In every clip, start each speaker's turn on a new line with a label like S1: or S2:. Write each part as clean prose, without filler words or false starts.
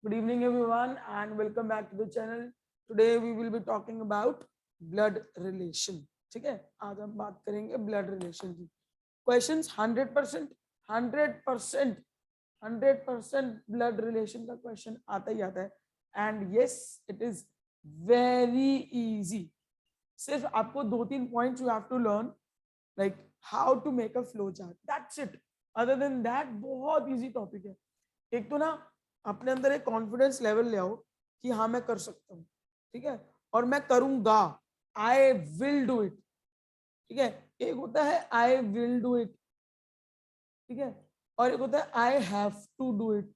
S1: Good evening, everyone, and welcome back to the channel. Today we will be talking about blood relation. ठीक है, आज हम बात करेंगे blood relation की. Questions 100%, 100%, 100% blood relation का question आता ही आता है. And yes, it is very easy. सिर्फ आपको 2-3 points you have to learn, like how to make a flow chart. That's it. Other than that, बहुत easy topic है. एक तो ना अपने अंदर एक कॉन्फिडेंस लेवल ले आओ कि हाँ मैं कर सकता हूँ, ठीक है, और मैं करूंगा. I will do it. ठीक है, एक होता है आई विल डू इट, ठीक है, और एक होता है I have to do it.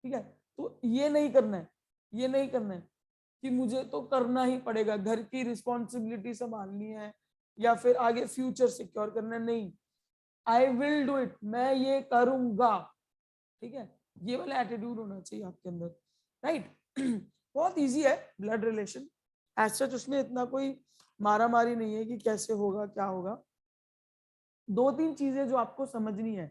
S1: ठीक है, तो ये नहीं करना है, ये नहीं करना है कि मुझे तो करना ही पड़ेगा, घर की रिस्पॉन्सिबिलिटी संभालनी है या फिर आगे फ्यूचर सिक्योर करना है. नहीं, आई विल डू इट, मैं ये करूंगा. ठीक है, ये वाला एटीट्यूड होना चाहिए आपके अंदर, राइट. बहुत इजी है ब्लड रिलेशन, एज सच उसमें इतना कोई मारा मारी नहीं है कि कैसे होगा क्या होगा. 2-3 चीजें जो आपको समझनी है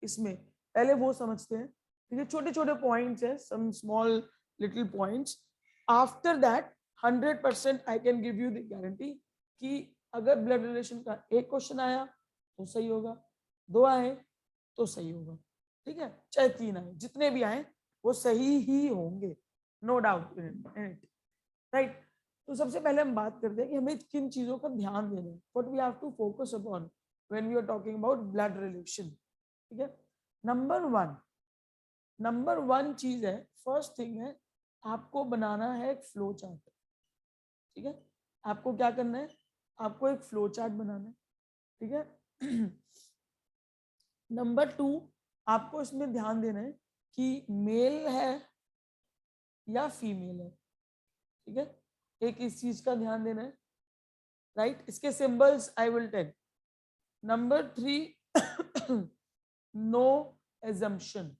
S1: इसमें, पहले वो समझते हैं. ठीक है, छोटे छोटे पॉइंट्स है, some small little points. After that 100% I can give you the guarantee कि अगर ब्लड रिलेशन का एक क्वेश्चन आया तो सही होगा, 2 आए तो सही होगा. ठीक है, चाहे 3 आए, जितने भी आए वो सही ही होंगे, no doubt in it, right. तो सबसे पहले हम बात करते हैं कि हमें किन चीजों का ध्यान देना है, what we have to focus upon when we are talking about blood relation. ठीक है, नंबर वन चीज है, फर्स्ट थिंग है, आपको बनाना है एक फ्लो चार्ट. ठीक है, आपको क्या करना है, आपको एक फ्लो चार्ट बनाना है. ठीक है. नंबर 2, आपको इसमें ध्यान देना है कि मेल है या फीमेल है. ठीक है, एक इस चीज का ध्यान देना है, राइट. इसके symbols I will tell. Number 3, no assumption.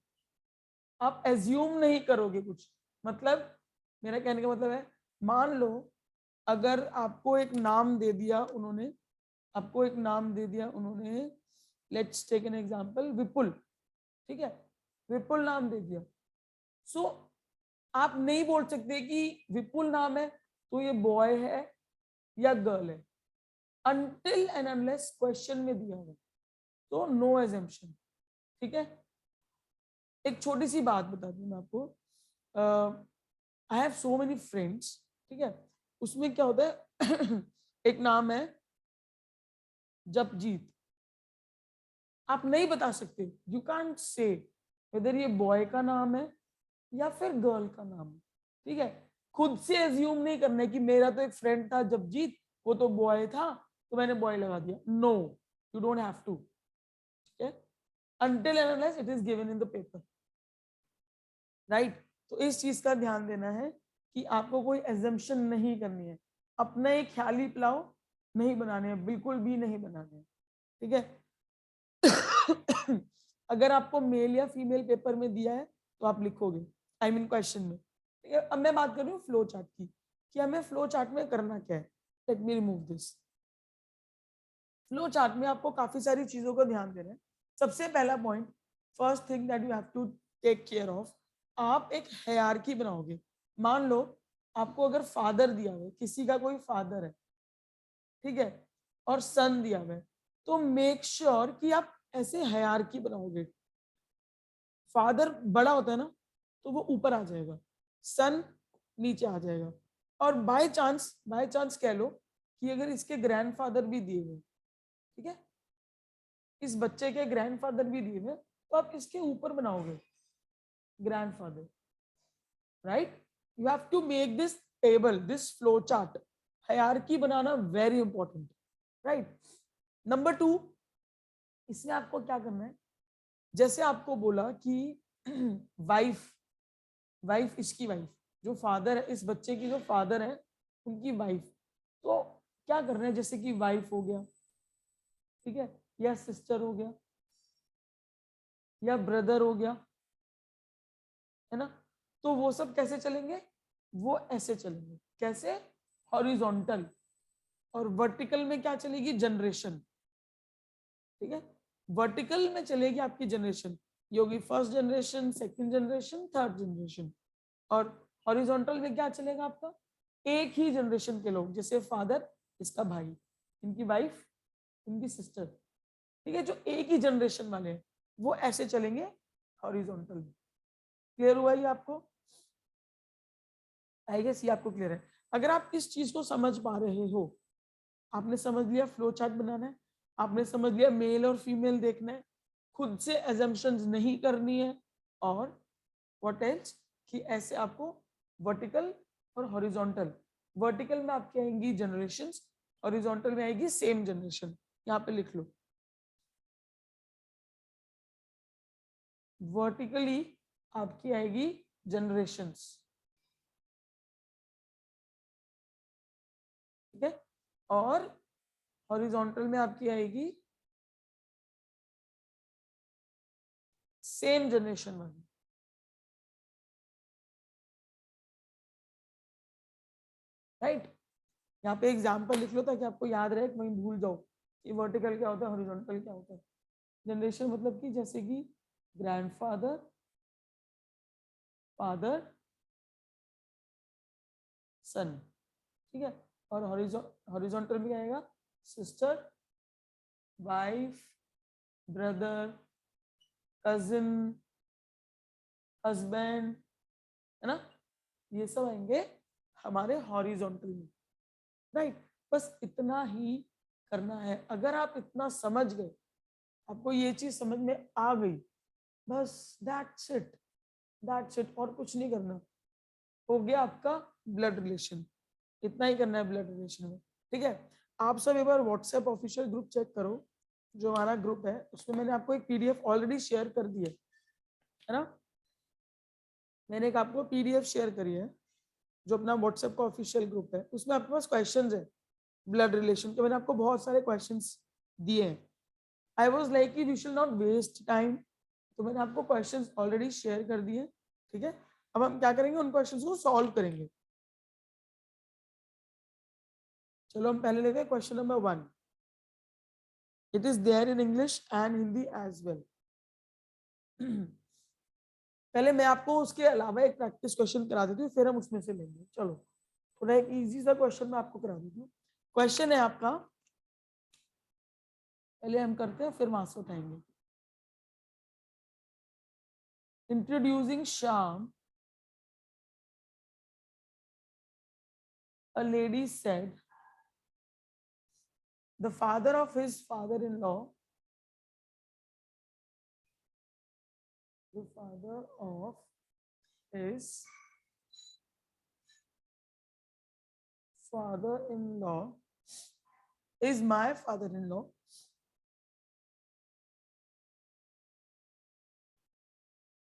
S1: आप एज्यूम नहीं करोगे कुछ. मतलब मेरा कहने का मतलब है, मान लो अगर आपको एक नाम दे दिया उन्होंने, आपको एक नाम दे दिया उन्होंने, लेट्स टेक एन एग्जांपल, विपुल. ठीक है, विपुल नाम दे दिया. सो आप नहीं बोल सकते कि विपुल नाम है तो ये बॉय है या गर्ल है, अनटिल एंड अनलेस क्वेश्चन में दिया हो. तो नो एजम्पशन. ठीक है, एक छोटी सी बात बता दूं मैं आपको. I have so many friends. ठीक है, उसमें क्या होता है एक नाम है जपजीत. आप नहीं बता सकते, यू कांट से वेदर ये बॉय का नाम है या फिर गर्ल का नाम है. ठीक है, खुद से एज्यूम नहीं करना है कि मेरा तो एक फ्रेंड था जपजीत, वो तो बॉय था तो मैंने बॉय लगा दिया. No, you don't have to. ठीक है, until and unless it is given in the paper, right. तो इस चीज का ध्यान देना है कि आपको कोई एजम्पशन नहीं करनी है, अपना एक ख्याली पुलाव नहीं बनाने हैं, बिल्कुल भी नहीं बनाने हैं. ठीक है. अगर आपको मेल या फीमेल पेपर में दिया है तो आप लिखोगे, आई मीन क्वेश्चन में. ठीक है, अब मैं बात कर रही हूँ फ्लो चार्ट की कि हमें फ्लो चार्ट में करना क्या है. Let me remove this. Flow chart में आपको काफी सारी चीजों का ध्यान देना है. सबसे पहला point, first thing that you have to take care of, आप एक हायरार्की बनाओगे. मान लो आपको अगर फादर दिया हुआ है, किसी का कोई फादर है, ठीक है, और सन दिया हुआ है, तो मेक श्योर कि आप ऐसे हायरार्की बनाओगे. फादर बड़ा होता है ना, तो वो ऊपर आ जाएगा, सन नीचे आ जाएगा. और बाय चांस कह लो कि अगर इसके ग्रैंडफादर भी दिए हुए, ठीक है, इस बच्चे के ग्रैंडफादर भी दिए हुए, तो आप इसके ऊपर बनाओगे grandfather, right. You have to make this table, this flow chart. Hierarchy बनाना वेरी इंपॉर्टेंट, राइट. नंबर 2, इसमें आपको क्या करना है, जैसे आपको बोला कि वाइफ, इसकी वाइफ, जो फादर है इस बच्चे की, जो फादर है उनकी वाइफ, तो क्या करना है, जैसे कि वाइफ हो गया, ठीक है, या सिस्टर हो गया या ब्रदर हो गया, है ना. तो वो सब कैसे चलेंगे, वो ऐसे चलेंगे. कैसे, हॉरिजॉन्टल. और वर्टिकल में क्या चलेगी, जनरेशन. ठीक है, वर्टिकल में चलेगी आपकी जनरेशन. ये होगी first generation, second generation, third generation. और हॉरिजॉन्टल में क्या चलेगा आपका, एक ही जनरेशन के लोग, जैसे फादर, इसका भाई, इनकी वाइफ, इनकी सिस्टर, ठीक है, जो एक ही जनरेशन वाले हैं वो ऐसे चलेंगे हॉरिजॉन्टल में। क्लियर हुआ ये आपको? आई गेस ये आपको क्लियर है। अगर आप इस चीज को समझ पा रहे हो, आपने समझ लिया फ्लो चार्ट बनाना है, आपने समझ लिया मेल और फीमेल देखना है, खुद से एजम्पशंस नहीं करनी है, और व्हाट एल्स कि ऐसे आपको वर्टिकल और हॉरिजॉन्टल, वर्टिकल में आपकी आएंगी जनरेशंस, हॉरिजॉन्टल में आएगी सेम जनरेशन। यहाँ पे लिख लो, वर्टिकली आपकी आएगी जनरेशंस, ठीक है, और हॉरिजॉन्टल में आपकी आएगी सेम जनरेशन वाली। राइट, यहाँ पे एग्जाम्पल लिख लो ताकि आपको याद रहे, कहीं भूल जाओ कि वर्टिकल क्या होता है, हॉरिजॉन्टल क्या होता है। जनरेशन मतलब कि जैसे कि ग्रैंडफादर, फादर, सन, ठीक है। और हॉरिजॉन्टल में क्या आएगा, sister, wife, brother, cousin, husband, है ना, ये सब आएंगे हमारे हॉरिजॉन्टल में। राइट, बस इतना ही करना है। अगर आप इतना समझ गए, आपको ये चीज समझ में आ गई, बस दैट्स इट, दैट्स इट, और कुछ नहीं करना, हो गया आपका ब्लड रिलेशन। इतना ही करना है ब्लड रिलेशन में, ठीक है। आप सब एक बार व्हाट्सएप ऑफिशियल ग्रुप चेक करो, जो हमारा ग्रुप है उसमें मैंने आपको एक पीडीएफ ऑलरेडी शेयर कर दी है ना, मैंने एक आपको पीडीएफ शेयर करी है, जो अपना व्हाट्सएप का ऑफिशियल ग्रुप है, उसमें आपके पास क्वेश्चंस है ब्लड रिलेशन के, मैंने आपको बहुत सारे क्वेश्चंस दिए हैं। I was like we should not waste time, तो मैंने आपको क्वेश्चंस ऑलरेडी शेयर कर दिए, ठीक है। अब हम क्या करेंगे, उन क्वेश्चंस को सॉल्व करेंगे। चलो हम पहले लेते हैं question number 1। It is there in English and Hindi as well. पहले मैं आपको उसके अलावा एक प्रैक्टिस क्वेश्चन करा देती हूँ, फिर हम उसमें से लेंगे। चलो थोड़ा एक इजी सा क्वेश्चन मैं आपको करा देती हूँ। क्वेश्चन है आपका, पहले हम करते हैं फिर वहां से उठाएंगे। Introducing Shyam, a lady said the father of his father-in-law, the father of his father-in-law is my father-in-law.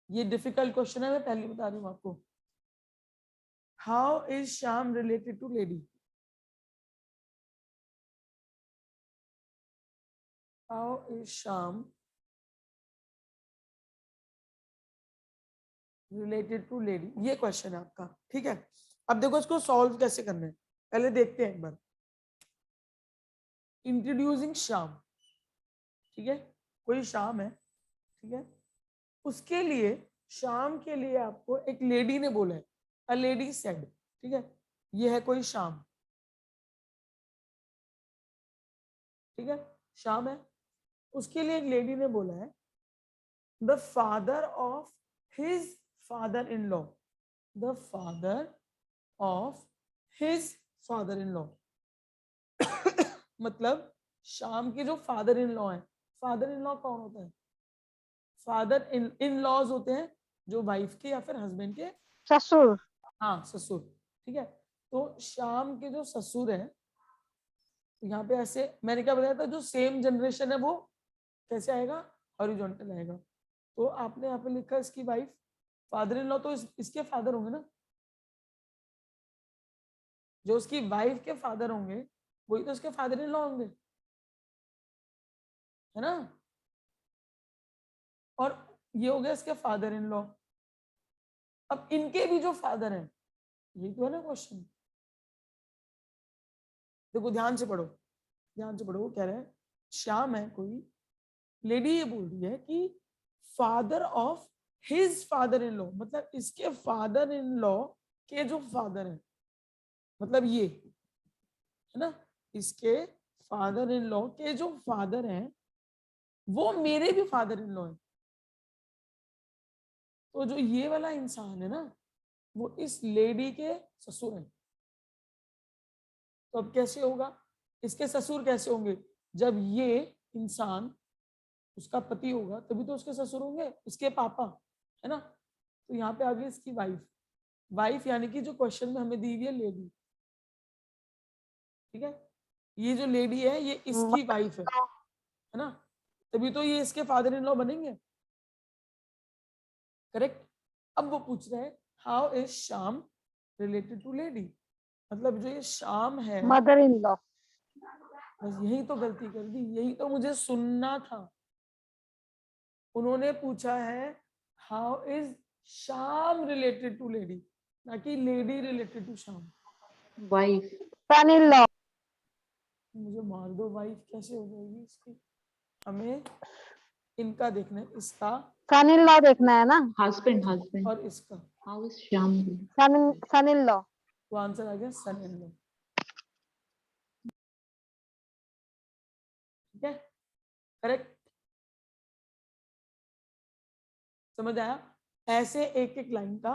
S1: ये डिफिकल्ट क्वेश्चन है, मैं पहले बता रही हूँ आपको। How is Shyam related to lady? How is Shyam related to lady, ये क्वेश्चन है आपका, ठीक है। अब देखो इसको सॉल्व कैसे करना है, पहले देखते हैं एक बार। इंट्रोड्यूसिंग श्याम, ठीक है, कोई श्याम है, ठीक है, उसके लिए, शाम के लिए आपको एक लेडी ने बोला है, अ लेडी सेड, ठीक है, ये है कोई शाम, ठीक है, शाम है, उसके लिए एक लेडी ने बोला है the father of his father in law, the father of his father in law. मतलब शाम के जो फादर इन लॉ है, फादर इन लॉ कौन होता है? फादर इन लॉज होते हैं जो वाइफ के या फिर हस्बैंड के
S2: ससुर।
S1: हाँ ससुर, ठीक है। तो शाम के जो ससुर है, तो यहाँ पे ऐसे मैंने क्या बताया था, जो सेम जनरेशन है वो कैसे आएगा, हॉरिजॉन्टल आएगा। तो आपने यहाँ पे लिखा इसकी वाइफ, फादर इन लॉ तो इसके फादर होंगे ना, जो उसकी वाइफ के फादर होंगे वही तो उसके फादर इन लॉ होंगे, है ना। और ये हो गया इसके फादर इन लॉ। अब इनके भी जो फादर हैं, यही तो है ना क्वेश्चन। देखो ध्यान से पढ़ो, ध्यान से पढ़ो, वो कह रहे हैं श्याम है कोई, लेडी ये बोल रही है कि father of his father in law, मतलब इसके फादर इन लॉ के जो फादर है, मतलब ये है ना, इसके फादर इन लॉ के जो फादर हैं वो मेरे भी फादर इन लॉ है। तो जो ये वाला इंसान है ना वो इस लेडी के ससुर है। तो अब कैसे होगा, इसके ससुर कैसे होंगे, जब ये इंसान उसका पति होगा तभी तो उसके ससुर होंगे, इसके पापा, है ना। तो यहाँ पे आ गई इसकी वाइफ, वाइफ यानी कि जो क्वेश्चन में हमें दी हुई है लेडी, ठीक है, ये जो लेडी है ये इसकी वाइफ है ना, तभी तो ये इसके फादर इन लॉ बनेंगे, करेक्ट। अब वो पूछ रहे हैं how is Shyam related to lady, मतलब जो ये श्याम है,
S2: मदर इन लॉ।
S1: बस यही तो गलती कर दी, यही तो मुझे सुनना था। उन्होंने पूछा है how is Shyam related to lady, ना कि lady related to Shyam.
S3: Wife.
S2: Son in law.
S1: मुझे मार दो, वाइफ कैसे हो जाएगी इसकी, हमें इनका देखना है, इसका
S2: सन इन लॉ देखना है ना।
S3: Husband husband.
S1: और इसका,
S3: how is Shyam.
S2: Son in law.
S1: तो आंसर आ गया सन इन लॉ, ठीक है, करेक्ट। समझ आया, ऐसे एक एक लाइन का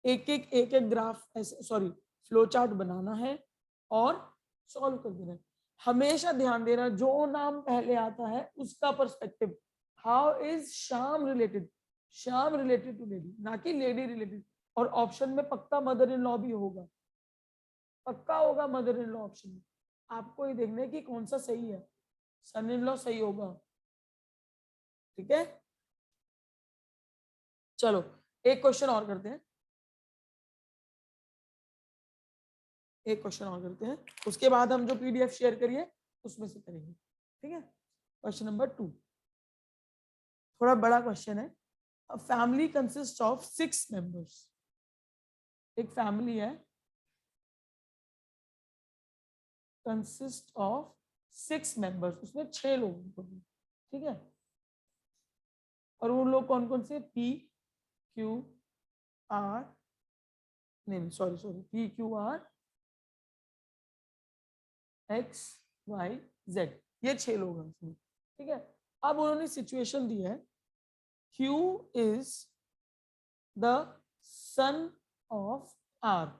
S1: एक एक ग्राफ, ऐसे सॉरी फ्लो चार्ट बनाना है और सॉल्व कर देना है। हमेशा ध्यान देना जो नाम पहले आता है उसका perspective, how is Shyam related, Shyam related to lady, ना कि लेडी रिलेटेड। और ऑप्शन में पक्का मदर इन लॉ भी होगा, पक्का होगा मदर इन लॉ ऑप्शन में। आपको ये देखना है कि कौन सा सही है, सन इन लॉ सही होगा, ठीक है। चलो एक क्वेश्चन और करते हैं, एक क्वेश्चन और करते हैं, उसके बाद हम जो पीडीएफ शेयर करिए उसमें से करेंगे, ठीक है। क्वेश्चन नंबर 2 थोड़ा बड़ा क्वेश्चन है। A family consists of 6 members, एक फैमिली है कंसिस्ट ऑफ 6 मेंबर्स, उसमें 6 लोग, ठीक है। और वो लोग कौन कौन से, पी क्यू आर, नहीं sorry sorry, P Q R X Y Z, ये 6 लोग हैं उसमें, ठीक है। अब उन्होंने सिचुएशन दी है Q is the son of R,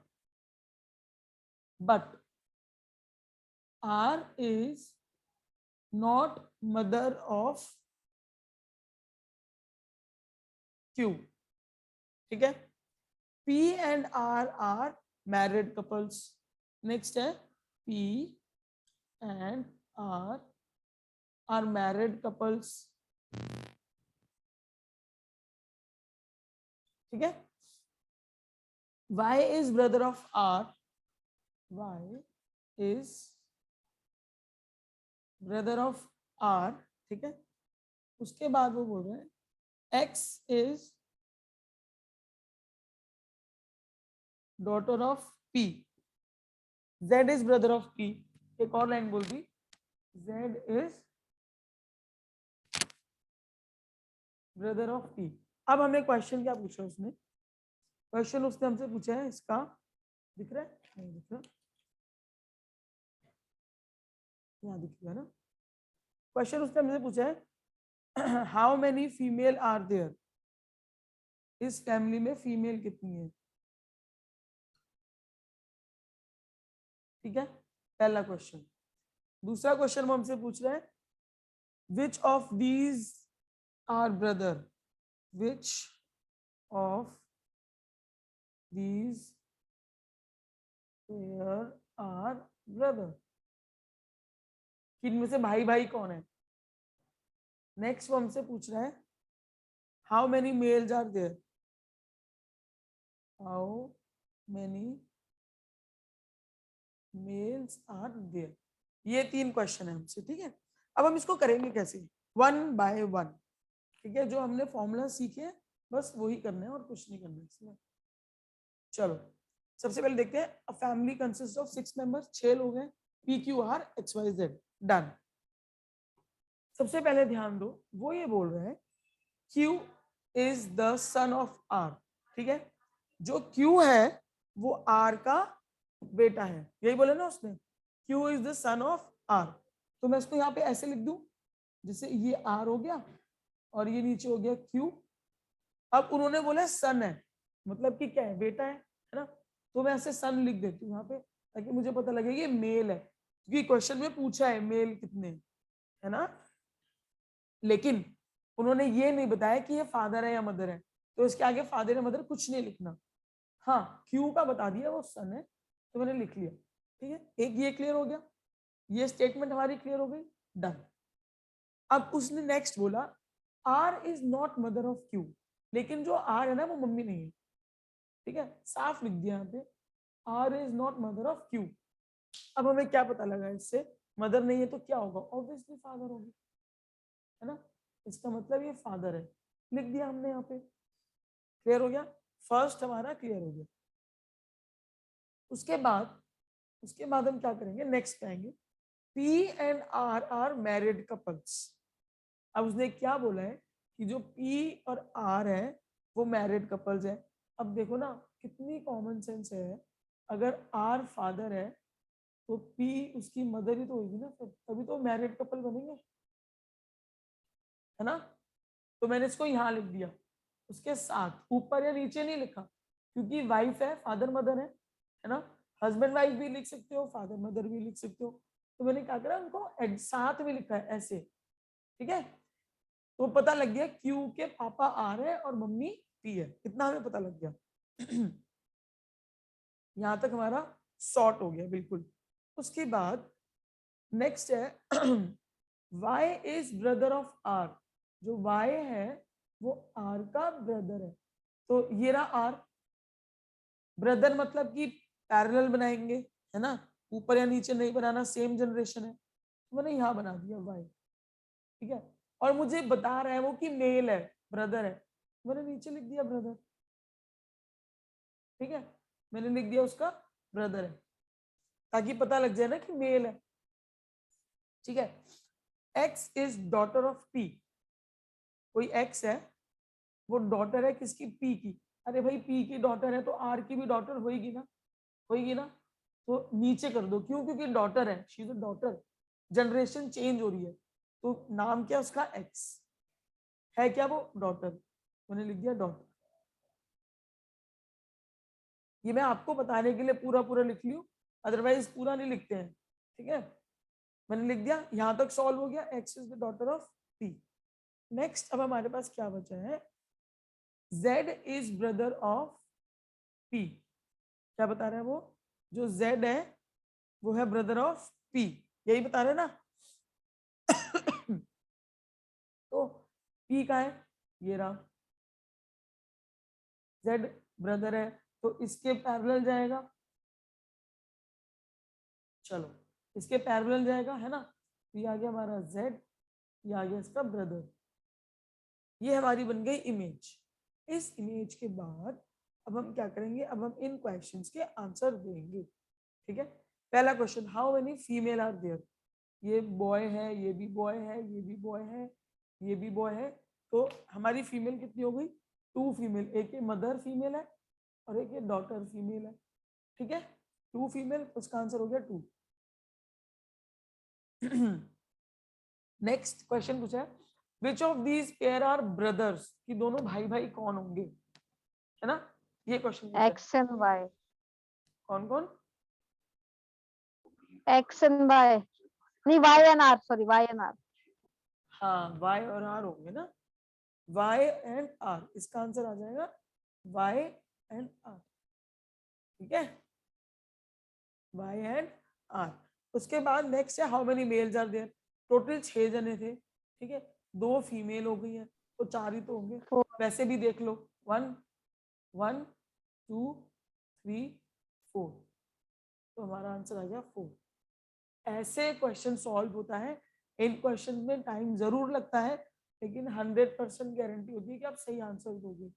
S1: but R is not mother of Q, ठीक है। P and R are married couples, next है P and R are married couples, ठीक है। Y is brother of R, Y is brother of R, ठीक है। उसके बाद वो बोल रहे हैं X is daughter of P, Z is brother of P, एक और लाइन बोल दी, Z is brother of P। अब हमें क्वेश्चन क्या पूछा उसने, क्वेश्चन उसने हमसे पूछा है, इसका दिख रहा है, नहीं दिख रहा, यहाँ दिख गया ना। क्वेश्चन उसने हमसे पूछा है how many female are there, इस फैमिली में फीमेल कितनी है, ठीक है, पहला क्वेश्चन। दूसरा क्वेश्चन वो हमसे पूछ रहा है which of these are brother, which of these are brother, किनमें से भाई भाई कौन है। नेक्स्ट वो हमसे पूछ रहा है how many males are there, how many males are there, ये 3 क्वेश्चन है हमसे, ठीक है। अब हम इसको करेंगे कैसे, 1 by 1, ठीक है। जो हमने फॉर्मूला सीखे बस वही करना है और कुछ नहीं करना है इसमें। चलो सबसे पहले देखते हैं, a family consist of 6 members, 6 लोग हैं, P Q R X Y Z, done. सबसे पहले ध्यान दो वो ये बोल रहे हैं Q is the son of R. ठीक है, जो क्यू है वो आर का बेटा है, यही बोले ना उसने, Q is the son of R. तो मैं इसको यहाँ पे ऐसे लिख दूं, जैसे ये आर हो गया और ये नीचे हो गया क्यू। अब उन्होंने बोला सन है, मतलब कि क्या है, बेटा है ना। तो मैं ऐसे सन लिख देती हूँ यहाँ पे, ताकि मुझे पता लगे ये मेल है, क्योंकि क्वेश्चन में पूछा है मेल कितने, है ना। लेकिन उन्होंने ये नहीं बताया कि ये फादर है या मदर है, तो इसके आगे फादर या मदर कुछ नहीं लिखना। हाँ, क्यू का बता दिया वो सन है, तो मैंने लिख लिया। ठीक है, एक ये क्लियर हो गया, ये स्टेटमेंट हमारी क्लियर हो गई, डन। अब उसने नेक्स्ट बोला R is not mother of Q, लेकिन जो आर है ना वो मम्मी नहीं है। ठीक है, साफ लिख दिया यहाँ पे, R is not mother of Q. अब हमें क्या पता लगा इससे, मदर नहीं है तो क्या होगा, ऑब्वियसली फादर होगी, है ना। इसका मतलब ये फादर है, लिख दिया हमने यहाँ पे। क्लियर हो गया, फर्स्ट हमारा क्लियर हो गया। उसके बाद हम क्या करेंगे, नेक्स्ट पे आएंगे, P and R are married couples. अब उसने क्या बोला है कि जो पी और आर है वो मैरिड कपल्स है। अब देखो ना कितनी कॉमन सेंस है, अगर आर फादर है तो पी उसकी मदर ही तो होगी ना, फिर तभी तो मैरिड कपल बनेंगे, है ना। तो मैंने इसको यहाँ लिख दिया, उसके साथ ऊपर या नीचे नहीं लिखा, क्योंकि वाइफ है, फादर मदर है ना। हस्बैंड वाइफ भी लिख सकते हो, फादर मदर भी लिख सकते हो, तो मैंने क्या करा उनको साथ में लिखा है ऐसे। ठीक है, तो पता लग गया क्यू के पापा आर है और मम्मी पी है, इतना हमें पता लग गया। यहां तक हमारा सॉर्ट हो गया बिल्कुल। उसके बाद नेक्स्ट है y is brother of r। जो y है वो r का ब्रदर है, तो ये रहा r। ब्रदर मतलब कि पैरेलल बनाएंगे, है ना, ऊपर या नीचे नहीं बनाना, सेम जनरेशन है, तो मैंने यहाँ बना दिया y। ठीक है, और मुझे बता रहा है वो कि मेल है, ब्रदर है, मैंने नीचे लिख दिया ब्रदर। ठीक है, मैंने लिख दिया उसका ब्रदर है, ताकि पता लग जाए ना कि मेल है। ठीक है, x is daughter of p। कोई x है, वो डॉटर है किसकी, p की। अरे भाई p की डॉटर है तो r की भी डॉटर होगी ना, होगी ना। तो नीचे कर दो, क्यों, क्योंकि डॉटर है, she is a daughter, generation change हो रही है, तो नाम क्या उसका x है, क्या वो डॉटर, मैंने लिख दिया डॉटर। ये मैं आपको बताने के लिए पूरा पूरा लिख लियो, अदरवाइज पूरा नहीं लिखते हैं। ठीक है, मैंने लिख दिया, यहां तक सॉल्व हो गया, x is the daughter of p। Next अब हमारे पास क्या बचा है, z is brother of p। क्या बता रहे हैं वो, जो z है वो है ब्रदर ऑफ p, यही बता रहे हैं ना। तो p का है, ये रहा, z ब्रदर है तो इसके पैरेलल जाएगा, चलो इसके पैरेलल जाएगा, है ना। तो ये आ गया हमारा z, ये आ गया इसका ब्रदर। ये हमारी बन गई इमेज। इस इमेज के बाद अब हम क्या करेंगे, अब हम इन क्वेश्चंस के आंसर देंगे। ठीक है, पहला question, how many female are there. ये बॉय है, ये भी बॉय है, ये भी बॉय है, ये भी बॉय है, तो हमारी फीमेल कितनी हो गई, 2 फीमेल। एक मदर फीमेल है और एक डॉटर फीमेल है। ठीक है, 2 फीमेल, उसका आंसर हो गया 2। नेक्स्ट क्वेश्चन पूछा है, which of these pair are brothers, कि दोनों भाई भाई कौन होंगे, है ना, ये क्वेश्चन पूछा है।
S2: X and Y.
S1: कौन कौन,
S2: X and Y. नहीं, Y and R. Sorry, Y and R.
S1: हाँ y और r होंगे ना, y एंड r, इसका आंसर आ जाएगा y एंड r। ठीक है, y एंड r। उसके बाद नेक्स्ट है, how many males are there. Total 6 जने थे, ठीक है, 2 फीमेल हो गई है, तो 4 ही तो होंगे।
S2: 4.
S1: वैसे भी देख लो, 1 1 2 3 4, तो हमारा आंसर आ गया 4। ऐसे क्वेश्चन सॉल्व होता है। इन क्वेश्चन में टाइम जरूर लगता है, लेकिन 100% गारंटी होती है कि आप सही आंसर दोगे,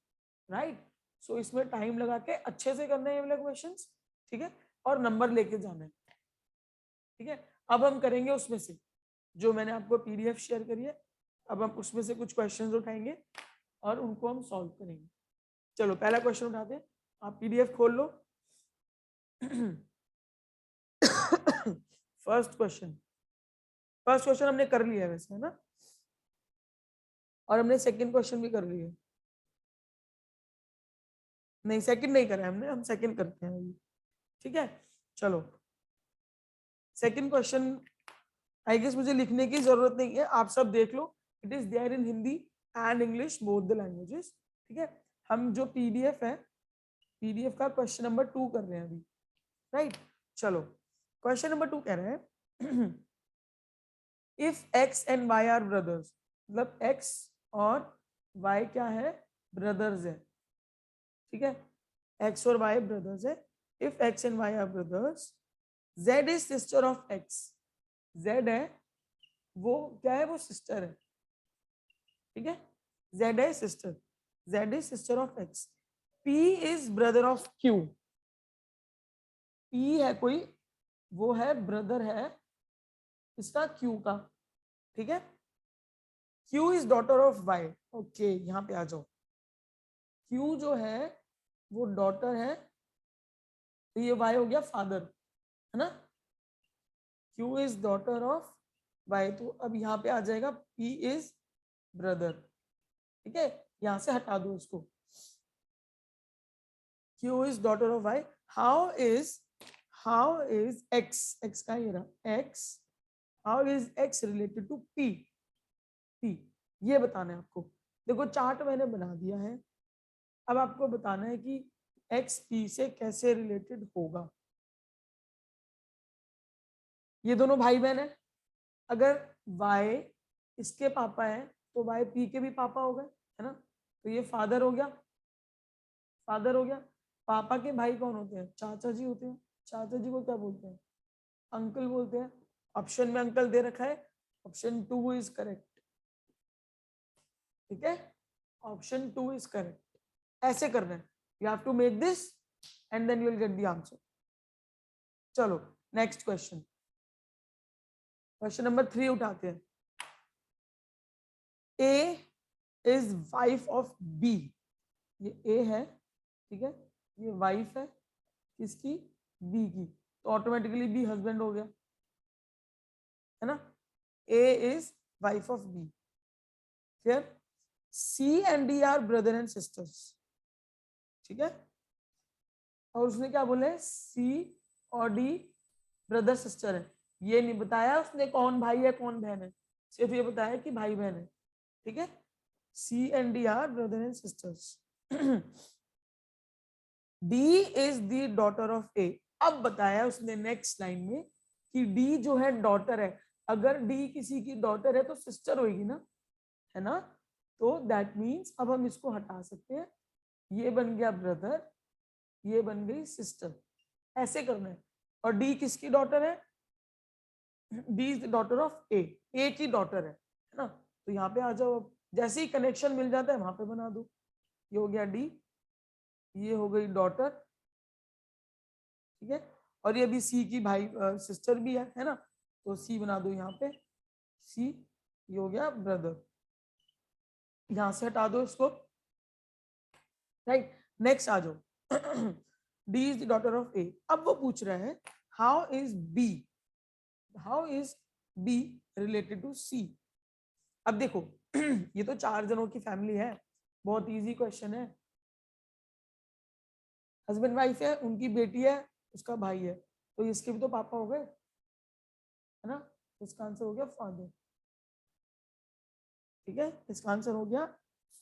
S1: राइट। सो इसमें टाइम लगा के अच्छे से करना है ये वाले क्वेश्चंस, ठीक है, और नंबर लेके जाना है। ठीक है, अब हम करेंगे उसमें से जो मैंने आपको पीडीएफ शेयर करी है, अब हम उसमें से कुछ क्वेश्चंस उठाएंगे और उनको हम सॉल्व करेंगे। चलो पहला क्वेश्चन उठाते हैं, आप पीडीएफ खोल लो। फर्स्ट क्वेश्चन हमने कर लिया है वैसे, है ना, और हमने सेकंड क्वेश्चन भी कर लिया है। नहीं सेकंड नहीं करा है हमने, हम सेकंड करते हैं अभी, ठीक है। चलो सेकंड क्वेश्चन आई गेस मुझे लिखने की जरूरत नहीं है, आप सब देख लो, it is there in Hindi and English both the languages, ठीक है। हम जो पीडीएफ है, पीडीएफ का क्वेश्चन नंबर 2 कर रहे हैं अभी, राइट। चलो क्वेश्चन नंबर 2 कह रहे हैं if X and Y are brothers, मतलब एक्स और वाई क्या है, ब्रदर्स है, ठीक है, एक्स और वाई ब्रदर्स है। If X and Y are brothers, Z is sister of X, Z है वो क्या है, वो सिस्टर है, ठीक है, जेड है sister, Z is sister of x. P is brother of Q, P है कोई, वो है ब्रदर है इसका क्यू का, ठीक है। Q is daughter of Y, okay यहाँ पे आ जाओ, क्यू जो है वो डॉटर है, तो ये वाई हो गया फादर, है ना, Q is daughter of Y, तो अब यहाँ पे आ जाएगा पी इज ब्रदर, ठीक है, यहां से हटा दो इसको, Q is daughter of Y. How is X का ये रहा X, how is X related to P, P ये बताना है आपको। देखो चार्ट मैंने बना दिया है, अब आपको बताना है कि एक्स पी से कैसे रिलेटेड होगा। ये दोनों भाई बहन है, अगर y इसके पापा है तो y p के भी पापा हो गए, है ना, तो ये फादर हो गया, फादर हो गया। पापा के भाई कौन होते हैं, चाचा जी होते हैं, चाचा जी को क्या बोलते हैं, अंकल बोलते हैं। ऑप्शन में अंकल दे रखा है, ऑप्शन 2 इज करेक्ट, ठीक है, ऑप्शन 2 इज करेक्ट। ऐसे करना है, you have to make this and then you will get the answer. चलो नेक्स्ट क्वेश्चन, क्वेश्चन नंबर 3 उठाते हैं। A is wife of B, ये A है, ठीक है, ये वाइफ है किसकी, B की, तो ऑटोमेटिकली B हस्बैंड हो गया, है ना। A is wife of B, clear. C and D are brother and sisters, ठीक है, और उसने क्या बोले, C और D ब्रदर सिस्टर है, ये नहीं बताया उसने कौन भाई है कौन बहन है, सिर्फ ये बताया कि भाई बहन है, ठीक है। C and D are brother and sisters. D is the daughter of A. अब बताया उसने नेक्स्ट लाइन में कि D जो है डॉटर है, अगर D किसी की डॉटर है तो सिस्टर होगी ना, है ना, तो दैट मीन्स अब हम इसको हटा सकते हैं, ये बन गया ब्रदर, ये बन गई सिस्टर, ऐसे करना है। और D किसकी डॉटर है, D is the daughter of A, A की डॉटर है ना, तो यहाँ पे आ जाओ, अब जैसे ही कनेक्शन मिल जाता है वहां पे बना दो, ये हो गया डी, ये हो गई डॉटर, ठीक है, और ये भी सी की भाई सिस्टर भी है ना, तो सी बना दो यहाँ पे, सी, ये हो गया ब्रदर, यहां से हटा दो इसको, राइट। नेक्स्ट आ जाओ, D is the daughter of A. अब वो पूछ रहा है how is B, how is B related to C. अब देखो ये तो 4 जनों की फैमिली है, बहुत इजी क्वेश्चन है, हस्बैंड वाइफ है, उनकी बेटी है, उसका भाई है, तो इसके भी तो पापा हो गए, है ना, इसका आंसर हो गया फादर, ठीक है, इसका आंसर हो गया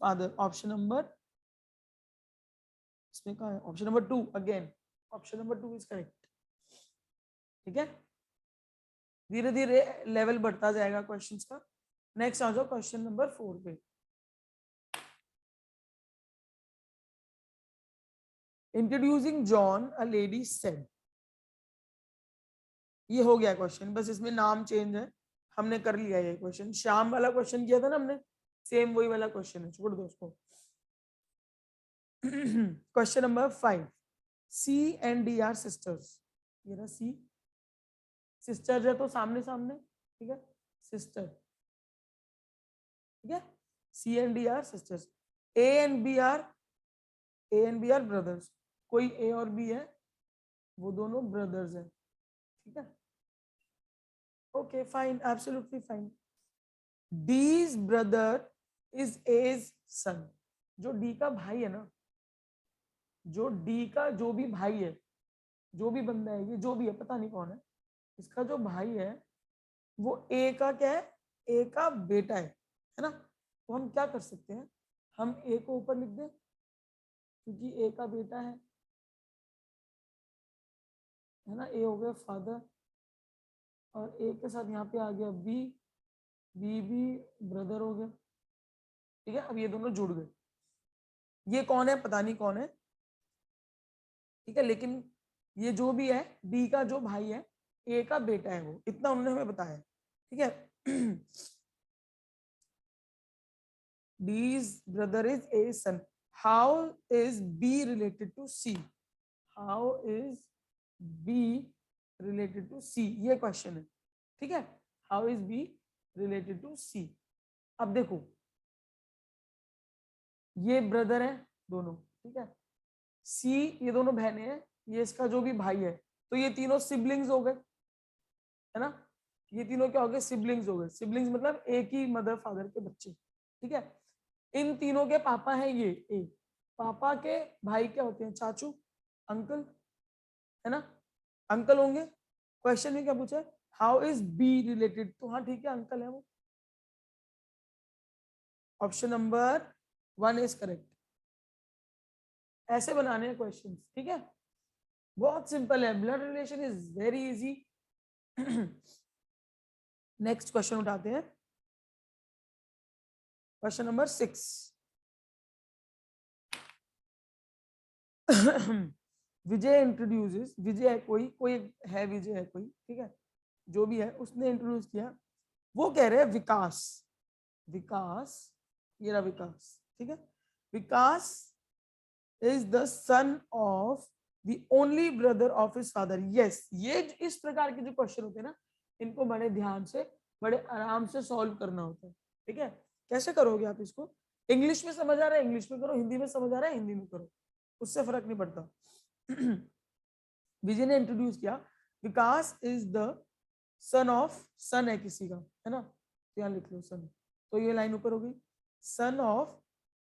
S1: फादर। ऑप्शन नंबर, इसमें कहा है option number 2, again option number 2 is correct, ठीक है। धीरे धीरे लेवल बढ़ता जाएगा क्वेश्चंस का। नेक्स्ट आ जाओ क्वेश्चन नंबर 4 पे। Introducing John a lady said, ये हो गया क्वेश्चन, बस इसमें नाम चेंज है, हमने कर लिया ये क्वेश्चन, शाम वाला क्वेश्चन किया था ना हमने, सेम वही वाला क्वेश्चन है, छोड़ दो उसको। Question number 5, C and D are sisters, ये रहा सी, सिस्टर है तो सामने सामने, ठीक है, सिस्टर, ठीक है, C and D are sisters. A and B are brothers, कोई ए और बी है, वो दोनों ब्रदर्स हैं, ठीक है। Okay fine, absolutely fine. D's brother is as son, जो डी का भाई है ना, जो डी का जो भी भाई है, जो भी बंदा है, ये जो भी है पता नहीं कौन है, इसका जो भाई है वो ए का क्या है, ए का बेटा है ना। तो हम क्या कर सकते हैं, हम ए को ऊपर लिख दें क्योंकि ए का बेटा है ना। ए हो गया फादर और ए के साथ यहाँ पे आ गया बी, बी भी ब्रदर हो गया, ठीक है। अब ये दोनों जुड़ गए, ये कौन है पता नहीं कौन है, ठीक है, लेकिन ये जो भी है डी का जो भाई है, ए का बेटा है वो, इतना उन्होंने हमें बताया, ठीक है। D's brother is A's son. How is B related to C? How is B related to C? ये क्वेश्चन है, ठीक है। How is B related to C? अब देखो ये ब्रदर है दोनों, ठीक है। C ये दोनों बहनें हैं, ये इसका जो भी भाई है, तो ये तीनों सिबलिंग्स हो गए, है ना। ये तीनों क्या हो गए, सिबलिंग्स हो गए। सिबलिंग्स मतलब एक ही मदर फादर के बच्चे, ठीक है। इन तीनों के पापा हैं ये ए, पापा के भाई क्या होते हैं, चाचू, अंकल, है ना, अंकल होंगे। क्वेश्चन में क्या पूछा है, हाउ इज बी रिलेटेड, तो हाँ ठीक है अंकल है वो, ऑप्शन नंबर 1 इज करेक्ट। ऐसे बनाने हैं क्वेश्चन, ठीक है, बहुत सिंपल है, blood relation is very easy. Next question उठाते हैं, क्वेश्चन नंबर 6। विजय इंट्रोड्यूसेस, विजय है कोई है, विजय है कोई, ठीक है, जो भी है उसने इंट्रोड्यूस किया। वो कह रहे हैं विकास, विकास, ये रहा विकास, ठीक है। Vikas is the son of the only brother of his father. Yes, ये इस प्रकार के जो क्वेश्चन होते हैं ना, इनको बड़े ध्यान से, बड़े आराम से सॉल्व करना होता है, ठीक है। कैसे करोगे आप इसको, इंग्लिश में समझ आ रहा है इंग्लिश में करो, हिंदी में समझ आ रहा है हिंदी में करो, उससे फर्क नहीं पड़ता। विजय ने इंट्रोड्यूस किया, विकास इज द सन ऑफ, सन है किसी का, है ना, तो यहाँ लिख लो सन, तो ये लाइन ऊपर हो गई, son of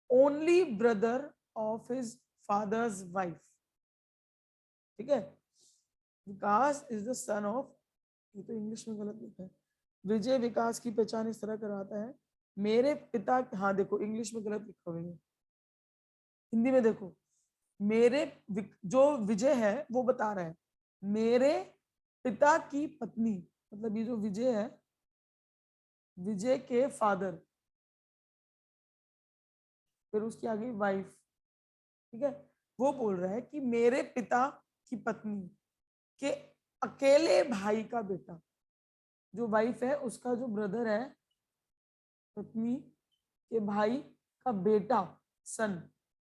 S1: only brother of his father's wife, ठीक है। Vikas is the son of, ये तो इंग्लिश में गलत लिखा है। विजय विकास की पहचान इस तरह कराता है, मेरे पिता, हाँ देखो इंग्लिश में गलत लिखा हुआ है, हिंदी में देखो, मेरे जो विजय है वो बता रहा है मेरे पिता की पत्नी, मतलब ये जो विजय है, विजय के फादर, फिर उसकी आगे वाइफ, ठीक है। वो बोल रहा है कि मेरे पिता की पत्नी के अकेले भाई का बेटा, जो वाइफ है उसका जो ब्रदर है, पत्नी के भाई का बेटा, सन,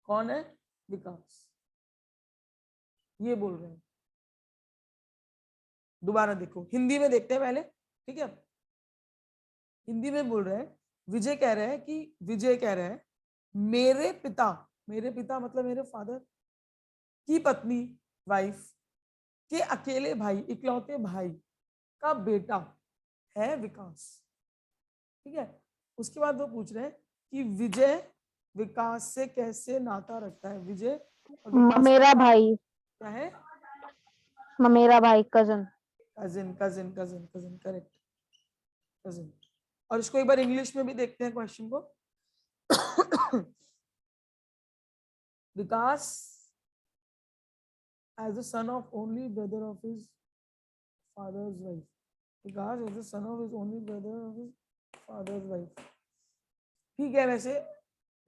S1: कौन है, विकास, ये बोल रहे हैं। दोबारा देखो, हिंदी में देखते हैं पहले, ठीक है। हिंदी में बोल रहे हैं, विजय कह रहे हैं कि, विजय कह रहे हैं मेरे पिता मतलब मेरे फादर की पत्नी, वाइफ के अकेले भाई, इकलौते भाई का बेटा है विकास, ठीक है। उसके बाद वो पूछ रहे हैं कि विजय विकास से कैसे नाता रखता है, विजय और विकास
S2: मेरा भाई,
S1: क्या है,
S2: मेरा भाई, cousin.
S1: Cousin, cousin, cousin, cousin, correct, cousin. और इसको एक बार इंग्लिश में भी देखते हैं क्वेश्चन को। विकास as the son of only brother of his father's wife, Vikas as the son of his only brother of his father's wife, ठीक है। वैसे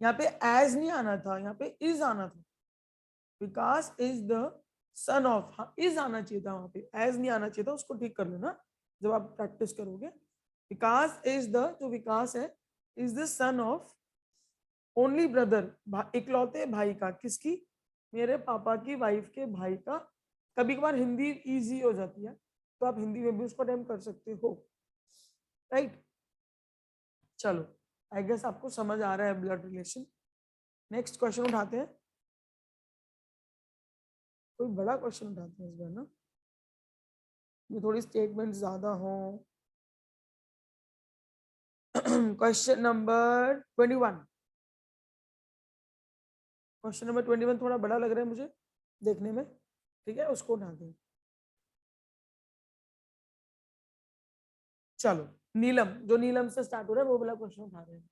S1: यहाँ पे as नहीं आना था, यहाँ पे is आना था, विकास is the son of, हाँ is आना चाहिए था, वहां पे as नहीं आना चाहिए था, उसको ठीक कर लेना जब आप प्रैक्टिस करोगे। विकास is the, जो विकास है, is the son of only brother, इकलौते भाई का, किसकी, मेरे पापा की वाइफ के भाई का। कभी कभार हिंदी इजी हो जाती है तो आप हिंदी में भी उसको अटेम्प्ट कर सकते हो, राइट। चलो, आई गेस आपको समझ आ रहा है ब्लड रिलेशन। नेक्स्ट क्वेश्चन उठाते हैं, कोई बड़ा क्वेश्चन उठाते हैं इस बार ना, ये थोड़ी स्टेटमेंट ज्यादा हो। क्वेश्चन नंबर 21, क्वेश्चन नंबर 21 थोड़ा बड़ा लग रहा है मुझे देखने में, ठीक है, उसको उठाते हैं। चलो नीलम, जो नीलम से स्टार्ट हो रहा है वो वाला क्वेश्चन उठा रहे हैं।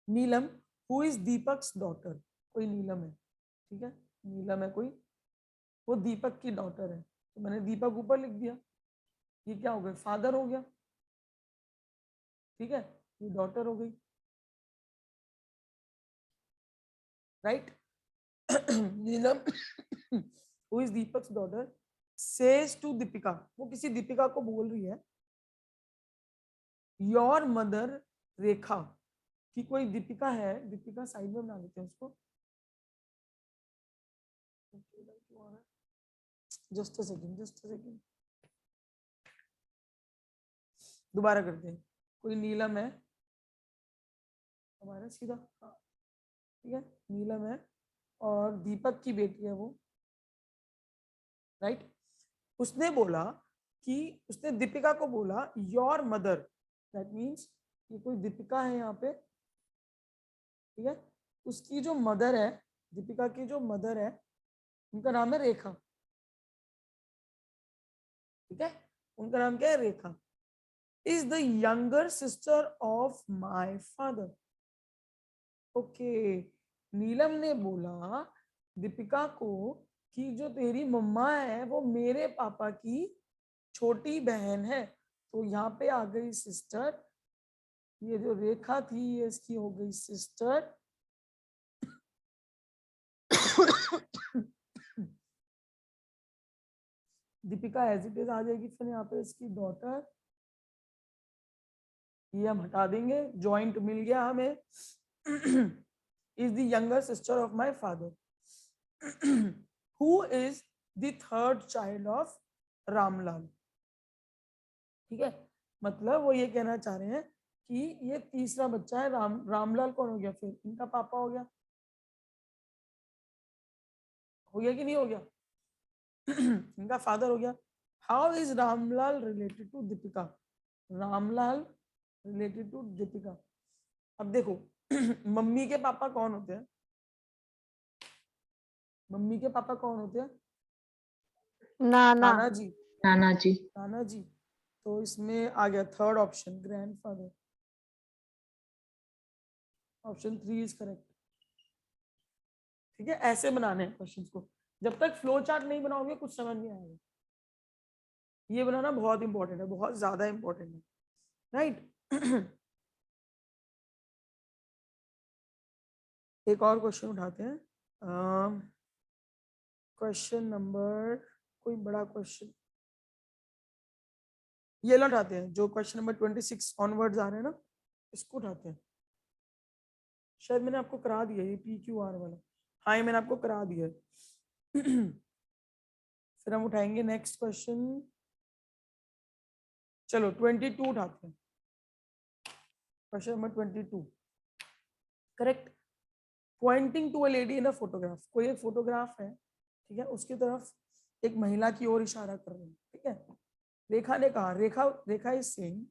S1: नीलम, हु इज दीपक्स डॉटर, कोई नीलम है, ठीक है, नीलम है कोई, वो दीपक की डॉटर है, तो मैंने दीपक ऊपर लिख दिया, ये क्या हो गया, फादर हो गया, ठीक है, ये डॉटर हो गई, right. Neelam who is Deepak's daughter says to Deepika, वो किसी दीपिका को बोल रही है, योर मदर रेखा, कि कोई दीपिका है, दीपिका साइड में बना लेते हैं उसको, जस्ट अ सेकंड, दोबारा करते हैं। कोई नीलम है हमारा सीधा, हाँ ठीक है, नीलम है और दीपक की बेटी है वो, राइट। उसने बोला कि उसने दीपिका को बोला योर मदर, दैट मीन्स ये कोई दीपिका है यहाँ पे, ठीक है, उसकी जो मदर है, दीपिका की जो मदर है, उनका नाम है रेखा, ठीक है, उनका नाम क्या है, Rekha, is the younger sister of my father. Okay, Neelam ने बोला दीपिका को कि जो तेरी मम्मा है वो मेरे पापा की छोटी बहन है, तो यहाँ पे आ गई सिस्टर, ये जो रेखा थी ये इसकी हो गई sister. Deepika as it is आ जाएगी, फिर यहाँ पे इसकी डॉटर, ये हम हटा देंगे, जॉइंट मिल गया हमें। Is the younger sister of my father, who is the third child of Ramlal, ठीक है, मतलब वो ये कहना चाह रहे हैं कि ये तीसरा बच्चा है, रामलाल कौन हो गया, फिर इनका पापा हो गया कि नहीं हो गया? इनका फादर हो गया। How is Ramlal related to Deepika, Ramlal related to Deepika. अब देखो मम्मी के पापा कौन होते हैं, मम्मी के पापा कौन होते हैं,
S2: नाना,
S1: नाना जी,
S3: नाना जी।
S1: नाना जी, तो इसमें आ गया third option, grandfather, option 3 is correct, ठीक है। ऐसे बनाने हैं क्वेश्चंस को, जब तक फ्लो चार्ट नहीं बनाओगे कुछ समझ नहीं आएगा, ये बनाना बहुत इंपॉर्टेंट है, बहुत ज्यादा इंपॉर्टेंट है, राइट। एक और क्वेश्चन उठाते हैं, क्वेश्चन नंबर, कोई बड़ा क्वेश्चन, ये लो उठाते हैं, जो क्वेश्चन नंबर 26 ऑनवर्ड्स आ रहे हैं ना, इसको उठाते हैं। शायद मैंने आपको करा दिया ये PQR वाला, हाँ ये मैंने आपको करा दिया है। फिर हम उठाएंगे नेक्स्ट क्वेश्चन, चलो 22 उठाते हैं, question number 22, correct. Pointing to a lady in a photograph, कोई एक फोटोग्राफ है, ठीक है, उसकी तरफ एक महिला की ओर इशारा कर रही है, ठीक है। रेखा ने कहा, Rekha is saying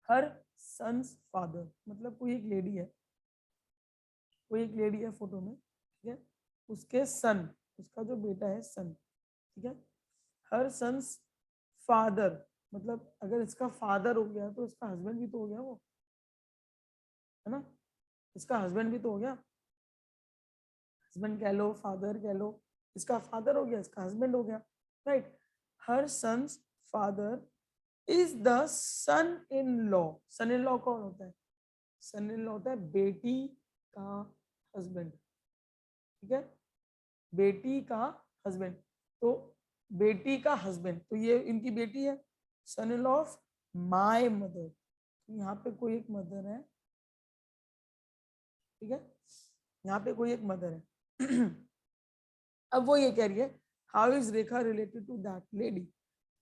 S1: her sons father, मतलब कोई एक लेडी है, कोई एक लेडी है फोटो में, ठीक है, उसके सन, उसका जो बेटा है सन, ठीक है, हर सन्स फादर, मतलब अगर इसका फादर हो गया तो इसका हस्बैंड भी तो हो गया वो, है ना, इसका हस्बैंड भी तो हो गया, हस्बैंड कह लो फादर कह लो, इसका फादर हो गया, इसका हस्बैंड हो गया, right. Her sons father is the son in law, son in law कौन होता है, सन इन लॉ होता है बेटी का हस्बैंड, ठीक है, बेटी का हस्बैंड, तो बेटी का हस्बैंड, तो ये इनकी बेटी है, son in law of my mother, तो यहाँ पे कोई एक मदर है, ठीक है, यहाँ पे कोई एक मदर है। अब वो ये कह रही है how is Rekha related to that lady.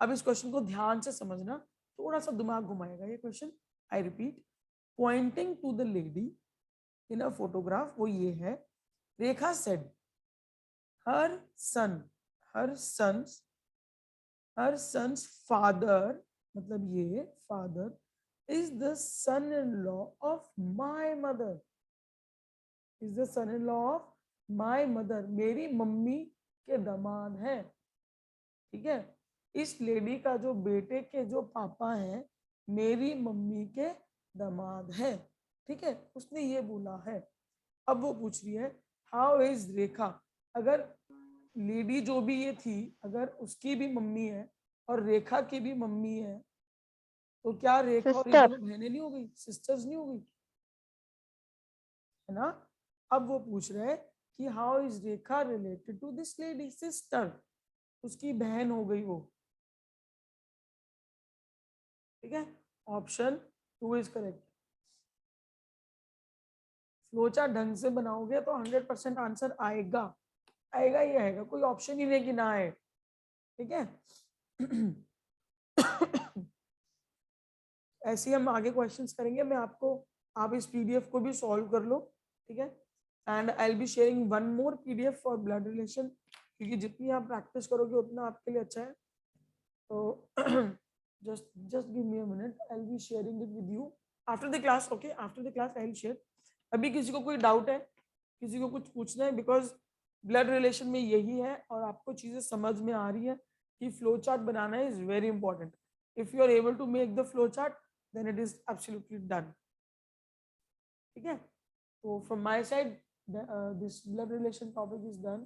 S1: अब इस क्वेश्चन को ध्यान से समझना, थोड़ा सा दिमाग घुमाएगा ये question, I repeat, pointing to the lady in a photograph, वो ये है, Rekha said her sons father, मतलब ये father is the son-in-law of my mother, is the son-in-law of my mother, मेरी मम्मी के दामाद हैं, ठीक है। इस लेडी का जो बेटे के जो पापा हैं मेरी मम्मी के दामाद हैं, ठीक है, उसने ये बोला है। अब वो पूछ रही है हाउ इज रेखा, अगर लेडी जो भी ये थी अगर उसकी भी मम्मी है और रेखा की भी मम्मी है तो क्या रेखा और ये
S2: Sister.
S1: दोनों बहनें नहीं हो गई, सिस्टर्स नहीं हो गई, है ना। अब वो पूछ रहे हैं कि how is Rekha related to this lady, sister, उसकी बहन हो गई वो, ठीक है। Option 2 is correct. फ्लोचार्ट ढंग से बनाओगे तो 100% आंसर आएगा, आएगा ही आएगा, कोई ऑप्शन ही नहीं कि ना आए, ठीक है। ऐसे ही हम आगे क्वेश्चंस करेंगे, मैं आपको, आप इस पीडीएफ को भी सॉल्व कर लो, ठीक है। And I will be sharing one more PDF for blood relation, क्योंकि जितनी आप प्रैक्टिस करोगे उतना आपके लिए अच्छा है। तो just give me a minute, I'll be sharing it with you after the class, okay, after the class I'll share। अभी किसी को कोई डाउट है, किसी को कुछ पूछना है, बिकॉज ब्लड रिलेशन में यही है और आपको चीजें समझ में आ रही है कि फ्लो चार्ट बनाना is very important. If you are able to make the flow chart then it is absolutely done, ठीक है। तो from my side this blood relation topic is done.